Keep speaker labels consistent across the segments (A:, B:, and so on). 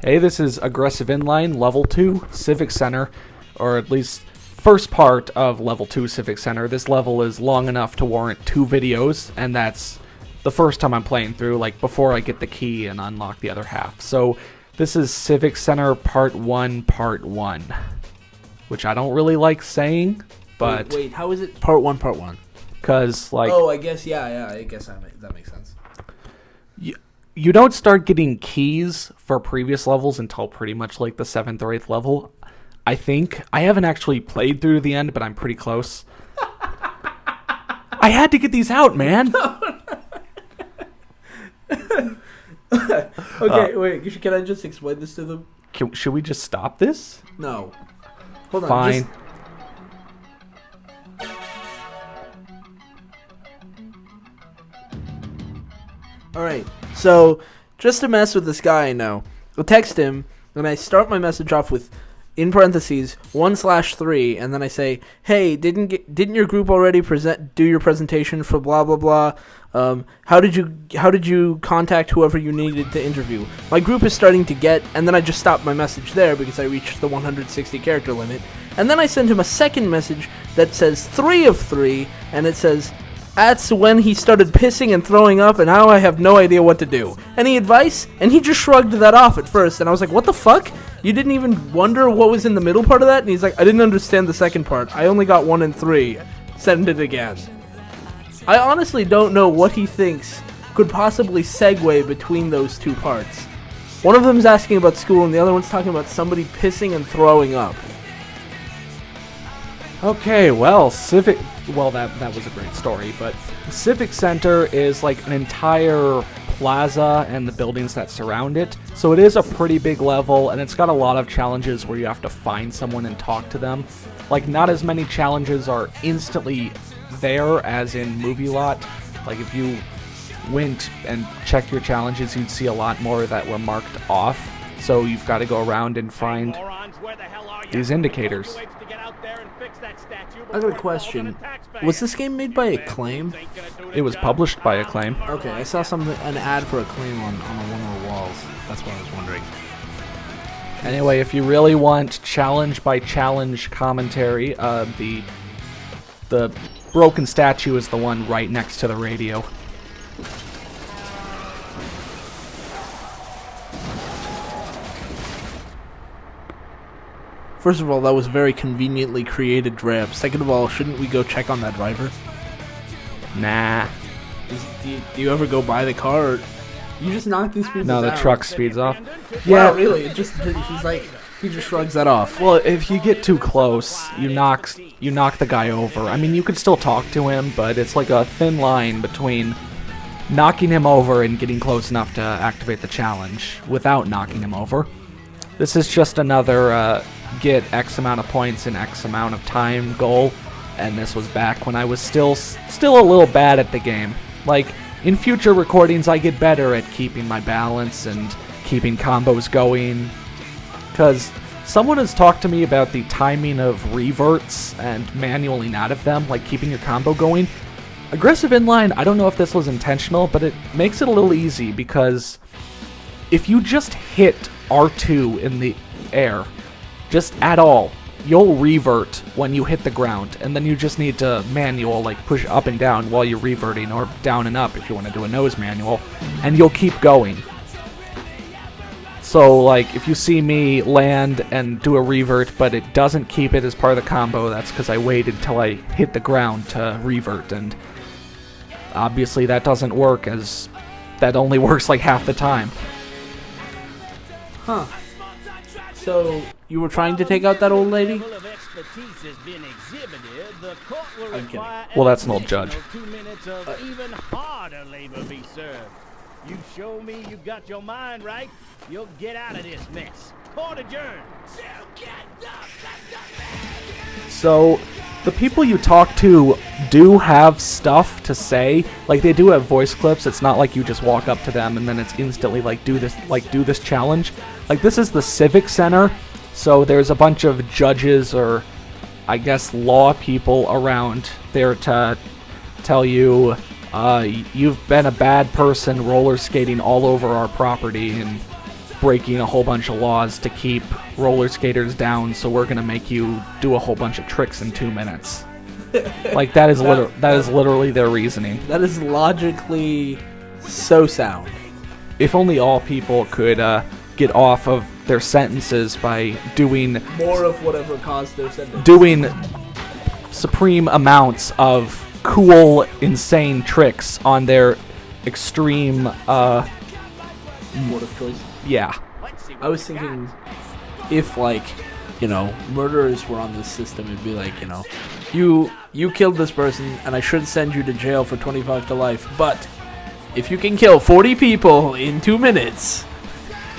A: Hey, this is Aggressive Inline, Level 2, Civic Center, or at least first part of Level 2 Civic Center. This level is long enough to warrant 2 videos, and that's the first time I'm playing through, like, before I get the key and unlock the other half. So, this is Civic Center Part 1, Part 1, which I don't really like saying, but...
B: Wait, how is it Part 1, Part 1?
A: Because, like...
B: Oh, I guess, I guess that makes sense.
A: You don't start getting keys for previous levels until pretty much like the 7th or 8th level, I think. I haven't actually played through to the end, but I'm pretty close. I had to get these out, man.
B: Okay, wait, can I just explain this to them?
A: Should we just stop this?
B: No. Hold on.
A: Fine.
B: Alright, so just to mess with this guy I know, I'll text him, and I start my message off with, in parentheses, 1/3, and then I say, hey, didn't your group already do your presentation for blah blah blah? How did you contact whoever you needed to interview? My group is starting to get, and then I just stop my message there because I reached the 160 character limit, and then I send him a second message that says 3 of 3, and it says, that's when he started pissing and throwing up, and now I have no idea what to do. Any advice? And he just shrugged that off at first, and I was like, what the fuck? You didn't even wonder what was in the middle part of that? And he's like, I didn't understand the second part. I only got 1 and 3. Send it again. I honestly don't know what he thinks could possibly segue between those two parts. One of them's asking about school, and the other one's talking about somebody pissing and throwing up.
A: Okay, well, that was a great story, but Civic Center is like an entire plaza and the buildings that surround it, so it is a pretty big level, and it's got a lot of challenges where you have to find someone and talk to them. Like, not as many challenges are instantly there as in Movie Lot. Like, if you went and checked your challenges, you'd see a lot more that were marked off, so you've got to go around and find these indicators.
B: I have a question. Was this game made by Acclaim?
A: It was published by Acclaim.
B: Okay, I saw an ad for Acclaim on one of the walls. That's what I was wondering.
A: Anyway, if you really want challenge by challenge commentary, the broken statue is the one right next to the radio.
B: First of all, that was very conveniently created ramp. Second of all, shouldn't we go check on that driver?
A: Nah.
B: Do you ever go by the car, or you just knock these people down?
A: No, the truck speeds off.
B: Yeah, wow, really? He just shrugs that off.
A: Well, if you get too close, you knock the guy over. I mean, you could still talk to him, but it's like a thin line between knocking him over and getting close enough to activate the challenge without knocking him over. This is just another get X amount of points in X amount of time goal, and this was back when I was still a little bad at the game. Like, in future recordings, I get better at keeping my balance and keeping combos going, because someone has talked to me about the timing of reverts and manualing out of them, like keeping your combo going. Aggressive Inline, I don't know if this was intentional, but it makes it a little easy, because if you just hit R2 in the air, just at all, you'll revert when you hit the ground, and then you just need to manual, like push up and down while you're reverting, or down and up if you want to do a nose manual, and you'll keep going. So, like, if you see me land and do a revert, but it doesn't keep it as part of the combo, that's because I waited till I hit the ground to revert, and obviously that doesn't work, as that only works like half the time.
B: Huh. So, you were trying to take out that old lady? I'm kidding.
A: Well, that's an old judge.
C: You show me you got your mind right, you'll get out of this mess. Court adjourned.
A: So, the people you talk to do have stuff to say. Like, they do have voice clips. It's not like you just walk up to them and then it's instantly like do this challenge. Like, this is the Civic Center, so there's a bunch of judges, or I guess law people around there to tell you, you've been a bad person roller skating all over our property, and breaking a whole bunch of laws to keep roller skaters down, so we're gonna make you do a whole bunch of tricks in 2 minutes. Like that is literally their reasoning.
B: That is logically so sound.
A: If only all people could get off of their sentences by doing
B: More of whatever caused their sentence.
A: doing supreme amounts of cool, insane tricks on their extreme,
B: Mode of choice.
A: yeah.
B: I was thinking if, like, you know, murderers were on this system, it'd be like, you know, you killed this person, and I should send you to jail for 25 to life, but if you can kill 40 people in 2 minutes,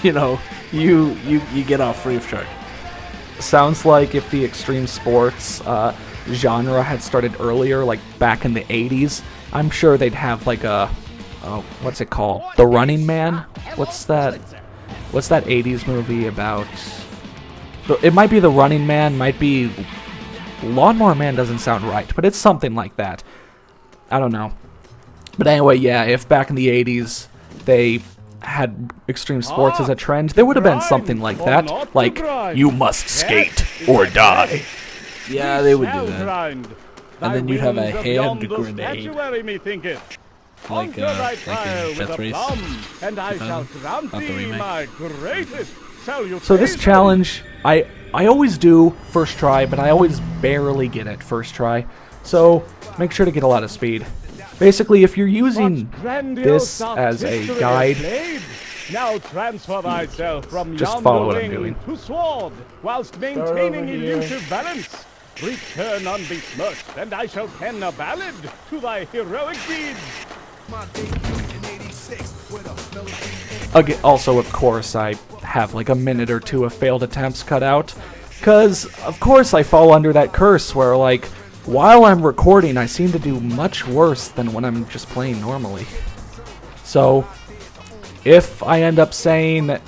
B: you know, you get off free of charge.
A: Sounds like if the extreme sports genre had started earlier, like back in the 80s, I'm sure they'd have like a, what's it called? The Running Man? What's that 80s movie about? It might be The Running Man, might be Lawnmower Man, doesn't sound right, but it's something like that. I don't know. But anyway, yeah, if back in the 80s they had extreme sports as a trend, there would have been something like that. Like, you must skate or die.
B: Yeah, they would do that. And then you'd have a hand grenade. Like in Death Race.
C: And I shall grant
B: Not the
C: thee
B: remake.
C: my greatest salutation.
A: So this challenge, I always do first try, but I always barely get it first try. So make sure to get a lot of speed. Basically, if you're using this as a guide,
C: now transfer thyself from
A: just
C: yonder
A: follow what I'm
C: ring
A: doing.
C: to sword, whilst maintaining
B: over here.
C: elusive balance. Return unbesmirched, and I shall pen a ballad to thy heroic deeds.
A: Also, of course, I have like a minute or two of failed attempts cut out, because, of course, I fall under that curse where, like, while I'm recording, I seem to do much worse than when I'm just playing normally. So, if I end up saying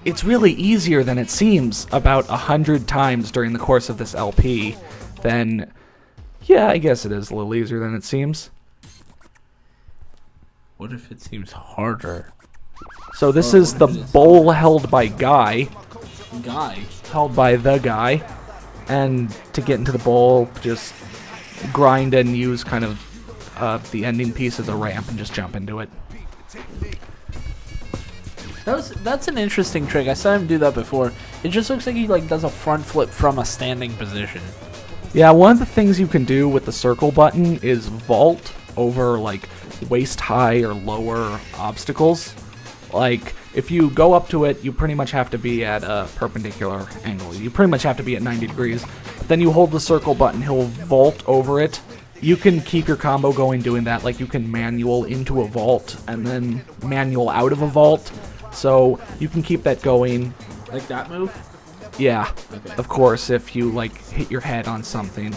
A: it's really easier than it seems about 100 times during the course of this LP, then, yeah, I guess it is a little easier than it seems.
B: What if it seems harder?
A: So this is the bowl held by Guy.
B: Guy?
A: Held by the guy. And to get into the bowl, just grind and use kind of the ending piece as a ramp and just jump into it.
B: That's an interesting trick. I saw him do that before. It just looks like he like does a front flip from a standing position.
A: Yeah, one of the things you can do with the circle button is vault over like waist high or lower obstacles. Like, if you go up to it, you pretty much have to be at a perpendicular angle. You pretty much have to be at 90 degrees. Then you hold the circle button, he'll vault over it. You can keep your combo going doing that. Like, you can manual into a vault and then manual out of a vault. So you can keep that going.
B: Like that move?
A: Yeah,
B: Okay.
A: of course, if you, like, hit your head on something.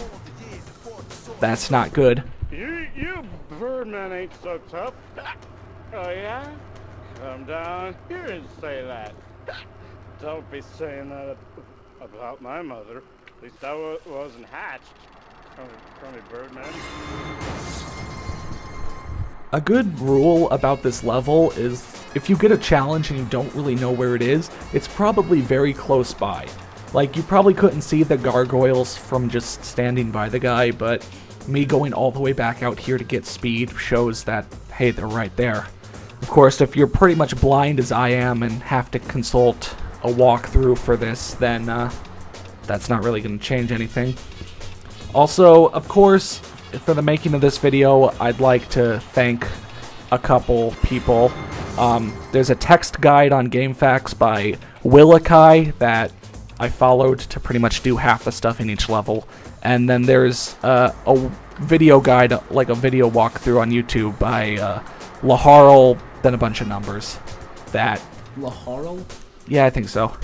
A: That's not good.
C: You birdman ain't so tough. Oh, yeah? Come down here and say that. Don't be saying that about my mother. At least I wasn't hatched. Crummy birdman.
A: A good rule about this level is if you get a challenge and you don't really know where it is, it's probably very close by. Like, you probably couldn't see the gargoyles from just standing by the guy, but me going all the way back out here to get speed shows that, hey, they're right there. Of course, if you're pretty much blind as I am and have to consult a walkthrough for this, then that's not really going to change anything. Also, of course, for the making of this video, I'd like to thank a couple people. There's a text guide on GameFAQs by Willakai that I followed to pretty much do half the stuff in each level. And then there's a video guide, like a video walkthrough on YouTube by Laharl, then a bunch of numbers. That...
B: Laharl?
A: Yeah, I think so.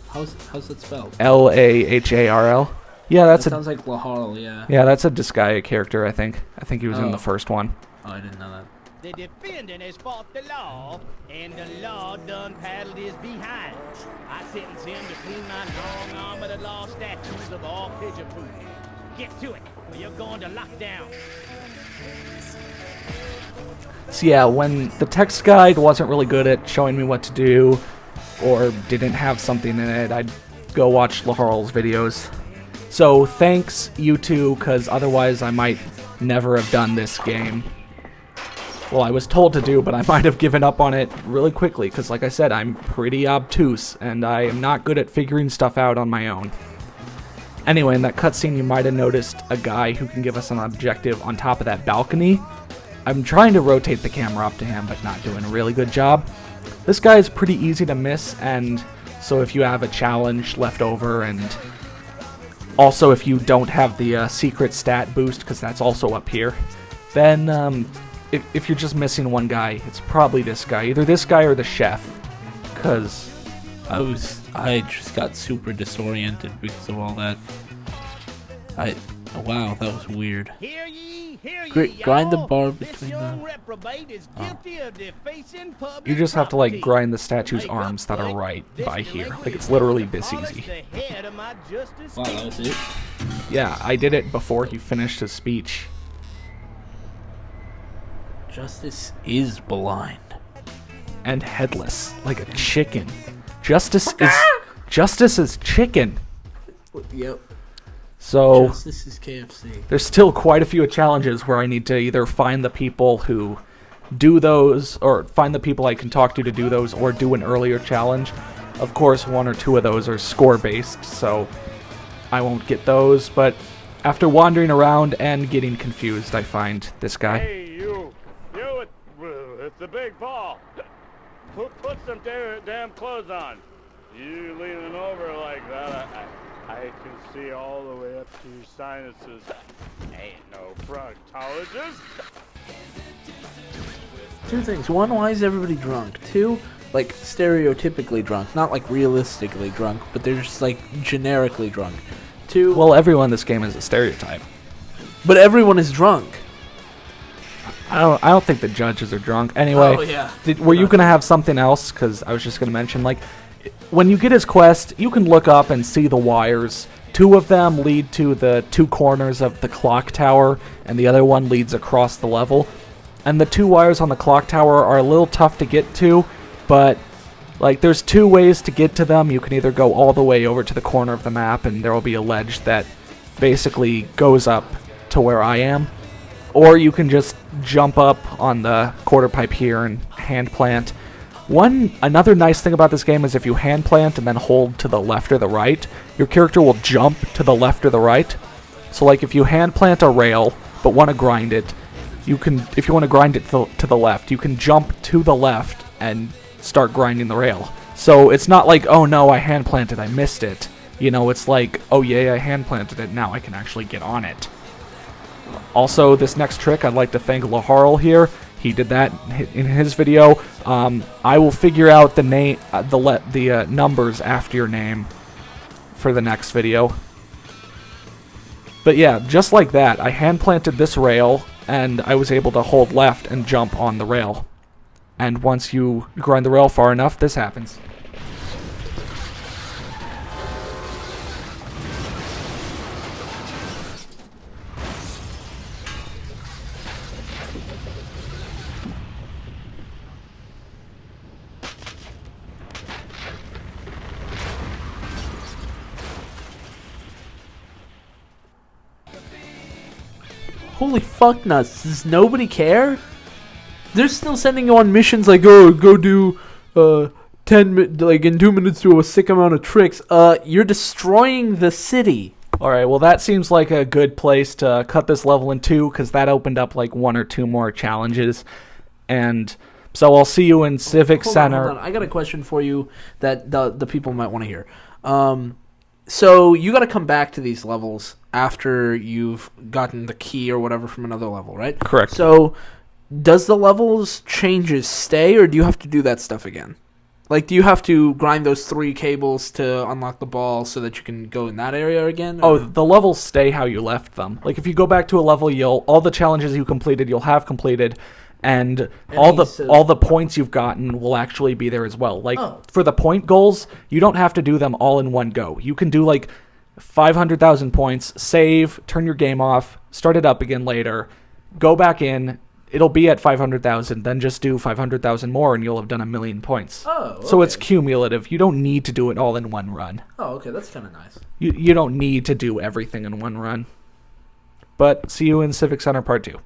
B: How's it spelled?
A: Laharl. Yeah, that's
B: That sounds like Laharl, yeah.
A: Yeah, that's a Disgaea character, I think. I think he was in
B: Oh.
A: the first one.
B: Oh, I didn't know that.
C: The defendant has fought the law, and the law done paddled his behind. I sentence him to clean my long arm of the law statues of all pigeon food. Get to it, or you're going to lockdown.
A: So yeah, when the text guide wasn't really good at showing me what to do, or didn't have something in it, I'd go watch Laharl's videos. So thanks, you two, because otherwise I might never have done this game. Well, I was told to do, but I might have given up on it really quickly, because like I said, I'm pretty obtuse, and I am not good at figuring stuff out on my own. Anyway, in that cutscene, you might have noticed a guy who can give us an objective on top of that balcony. I'm trying to rotate the camera up to him, but not doing a really good job. This guy is pretty easy to miss, and so if you have a challenge left over, and also if you don't have the secret stat boost, because that's also up here, then if you're just missing one guy, it's probably this guy. Either this guy or the chef, because
D: I just got super disoriented because of all that. Wow, that was weird.
C: Hear ye,
B: Grind the
C: y'all.
B: bar
C: This
B: between
C: young
B: the...
C: reprobate is guilty of defacing public
A: you just have to like
C: property.
A: grind the statue's
C: Make
A: arms
C: up
A: that are
C: for it.
A: right
C: This
A: by here.
C: delinquent
A: Like, it's
C: is
A: literally
C: going to
A: this
C: polish
A: easy.
C: the head of my justice
D: Wow, that was it?
A: Yeah, I did it before he finished his speech.
D: Justice is blind.
A: And headless, like a chicken. Justice is chicken.
B: Yep.
A: So
B: Justice is KFC.
A: there's still quite a few challenges where I need to either find the people who do those, or find the people I can talk to do those, or do an earlier challenge. Of course, one or two of those are score-based, so I won't get those, but after wandering around and getting confused, I find this guy.
C: Hey, you with the big ball. Put some damn clothes on. You leaning over like that, I can see all the way up to your sinuses. Ain't no proctologist.
B: Two things. One, why is everybody drunk? Two, like stereotypically drunk. Not like realistically drunk, but they're just like generically drunk. Two,
A: Well, everyone in this game is a stereotype.
B: but everyone is drunk.
A: I don't think the judges are drunk. Anyway,
B: Oh, yeah.
A: were you going to have something else? Because I was just going to mention, like, when you get his quest, you can look up and see the wires. Two of them lead to the two corners of the clock tower, and the other one leads across the level. And the two wires on the clock tower are a little tough to get to, but, like, there's two ways to get to them. You can either go all the way over to the corner of the map, and there will be a ledge that basically goes up to where I am. Or you can just jump up on the quarter pipe here and hand plant. Another nice thing about this game is if you hand plant and then hold to the left or the right, your character will jump to the left or the right. So like if you hand plant a rail but want to grind it, you can, if you want to grind it to the left, you can jump to the left and start grinding the rail. So it's not like, oh no, I hand planted, I missed it. You know, it's like, oh yay, I hand planted it, now I can actually get on it. Also, this next trick, I'd like to thank Laharl here. He did that in his video. I will figure out the name, the numbers after your name for the next video. But yeah, just like that, I hand planted this rail, and I was able to hold left and jump on the rail. And once you grind the rail far enough, this happens.
B: Holy fuck nuts. Does nobody care? They're still sending you on missions like, oh, go do 2 minutes do a sick amount of tricks. You're destroying the city.
A: Alright, well that seems like a good place to cut this level in two, because that opened up like one or two more challenges. And so I'll see you in Civic Center.
B: Hold on. I got a question for you that the people might want to hear. So you got to come back to these levels after you've gotten the key or whatever from another level, right?
A: Correct.
B: So does the levels changes stay, or do you have to do that stuff again? Like, do you have to grind those 3 cables to unlock the ball so that you can go in that area again?
A: Oh, the levels stay how you left them. Like, if you go back to a level, all the challenges you completed, you'll have completed, and all the points you've gotten will actually be there as well. Like, for the point goals, you don't have to do them all in one go. You can do, like, 500,000 points, save, turn your game off, start it up again later, go back in, it'll be at 500,000. Then just do 500,000 more, and you'll have done 1,000,000 points.
B: Oh,
A: So it's
B: okay.
A: cumulative. You don't need to do it all in one run.
B: Oh, okay, that's kind of nice.
A: You don't need to do everything in one run. But see you in Civic Center Part 2.